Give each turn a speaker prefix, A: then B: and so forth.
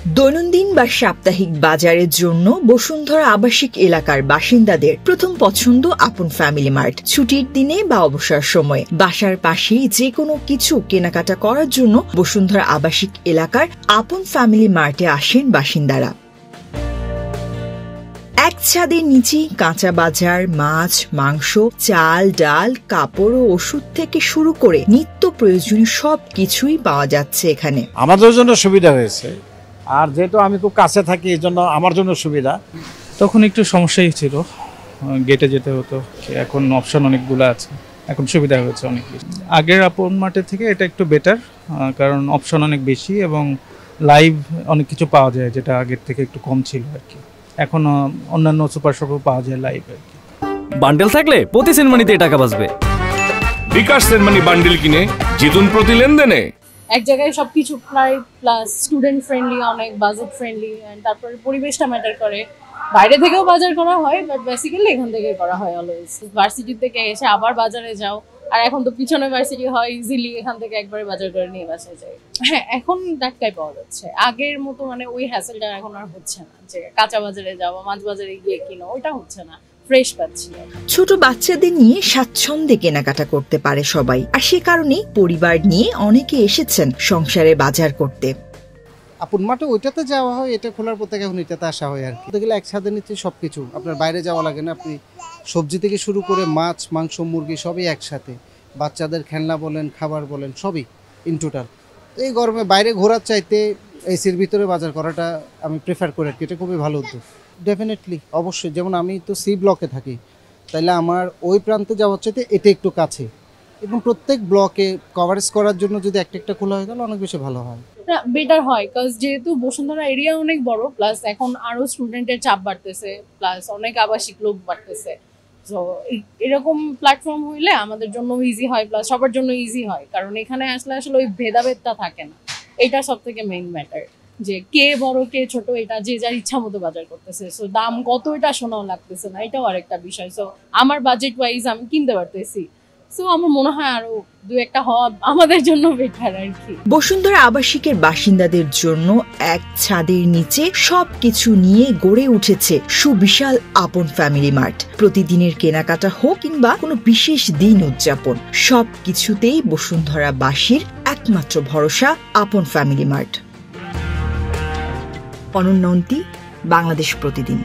A: দৈনন্দিন বা সাপ্তাহিক বাজারের জন্য বসুন্ধরা আবাসিক এলাকার বাসিন্দাদের প্রথম পছন্দ আপন ফ্যামিলি মার্ট। ছুটির দিনে বা অবসর সময়ে বাসার পাশেই যে কোনো কিছু কেনাকাটা করার জন্য বসুন্ধরা আবাসিক এলাকার আপন ফ্যামিলি মার্টে আসেন বাসিন্দারা। এক ছাদের নিচে কাঁচা বাজার, মাছ, মাংস, চাল, ডাল, কাপড় ও ওষুধ থেকে শুরু করে নিত্য প্রয়োজনীয় সবকিছুই পাওয়া যাচ্ছে এখানে।
B: আমাদের জন্য সুবিধা হয়েছে, আর যেহেতু আমি খুব কাছে থাকি এই জন্য আমার জন্য সুবিধা।
C: তখন একটু সমস্যাই ছিল, গেটে যেতে হতো, এখন অপশন অনেকগুলো আছে, এখন সুবিধা হয়েছে অনেক বেশি। আগের আপন মার্টের থেকে এটা একটু বেটার, কারণ অপশন অনেক বেশি এবং লাইভ অনেক কিছু পাওয়া যায়, যেটা আগের থেকে একটু কম ছিল আর কি। এখন অন্যান্য সুপার শপও পাওয়া যায় লাইভ আর কি।
D: বান্ডেল থাকলে প্রতি সেনমানিতে টাকা বাঁচবে।
E: বিকাশ সেনমানি বান্ডেল কিনে জিতুন প্রতি লেনদেনে।
F: এক জায়গায় সবকিছু প্লাস স্টুডেন্ট ফ্রেন্ডলি, অনেক বাজেট ফ্রেন্ডলি, এন্ড তারপরে পরিবেশটা ম্যাটার করে। বাইরে থেকেও বাজার করা হয়, বাট বেসিক্যালি এখান থেকেই করা হয় অলওয়েজ। ভার্সিটি থেকে এসে আবার বাজারে যাও, আর এখন তো পিছনে ভার্সিটি হয়, ইজিলি এখান থেকে একবারে বাজার করে নিয়ে বাসায় যাই। হ্যাঁ, এখন টাটকাই পাওয়া যাচ্ছে, আগের মতো মানে ওই হ্যাসেলটা এখন আর হচ্ছে না, যে কাঁচা বাজারে যাওয়া, মাছ বাজারে গিয়ে কিনো, ওইটা হচ্ছে না, ফ্রেশ পাচ্ছি।
A: ছোট বাচ্চাদের নিয়ে স্বাচ্ছন্দ্যে কেনাকাটা করতে পারে সবাই, আর সে কারণে পরিবার নিয়ে অনেকে এসেছেন সংসারে বাজার করতে।
G: আপন মাঠে ওইটাতে যাওয়া হয়, এটা খোলার পর থেকে এখন এটাতে আসা হয় আর কি। গেলে এক ছাদের নিচে সবকিছু, আপনার বাইরে যাওয়া লাগে না। আপনি সবজি থেকে শুরু করে মাছ, মাংস, মুরগি সবই একসাথে, বাচ্চাদের খেলনা বলেন, খাবার বলেন, সবই ইন টোটাল। এই গরমে বাইরে ঘোরার চাইতে এসির ভিতরে বাজার করাটা আমি প্রেফার করি আর কি। এটা খুবই ভালো উদ্যোগ। ডেফিনেটলি, অবশ্যই। যেমন আমি তো সি ব্লকে থাকি, তাইলে আমার ওই প্রান্তে যাওয়ার চাইতে এটা একটু কাছে, এবং প্রত্যেক ব্লকে কভারেজ করার জন্য যদি একটা একটা খোলা হয় তাহলে অনেক বেশি ভালো হয়,
F: বেটার হয়। কারণ যেহেতু বসুন্ধরা এরিয়া অনেক বড়, প্লাস এখন আরো স্টুডেন্টের চাপ বাড়তেছে, প্লাস অনেক আবাসিক লোক বাড়তেছে। তো এরকম প্ল্যাটফর্ম হইলে আমাদের জন্য ইজি হয়, প্লাস সবার জন্য ইজি হয়, কারণ এখানে আসলে ওই ভেদাভেদটা থাকে না। এটা সব থেকে মেইন ম্যাটার, যে কে বড় কে ছোট, এটা যে যার ইচ্ছা মতো বাজার করতেছে। সো দাম কত এটা শোনাও লাগতেছে না, এটাও আরেকটা বিষয়। সো আমার বাজেট ওয়াইজ আমি কিনতে পারতেছি। সো আমার মনে হয় আরো দু একটা হওয়া আমাদের জন্য বেটার আর কি।
A: বসুন্ধরা আবাসিকের বাসিন্দাদের জন্য এক ছাদের নিচে সবকিছু নিয়ে গড়ে উঠেছে সুবিশাল আপন ফ্যামিলি মার্ট। প্রতিদিনের কেনাকাটা হোক কিংবা কোনো বিশেষ দিন উদযাপন, সবকিছুতেই বসুন্ধরাবাসীর একমাত্র ভরসা আপন ফ্যামিলি মার্ট। অনন্যন্তী, বাংলাদেশ প্রতিদিন।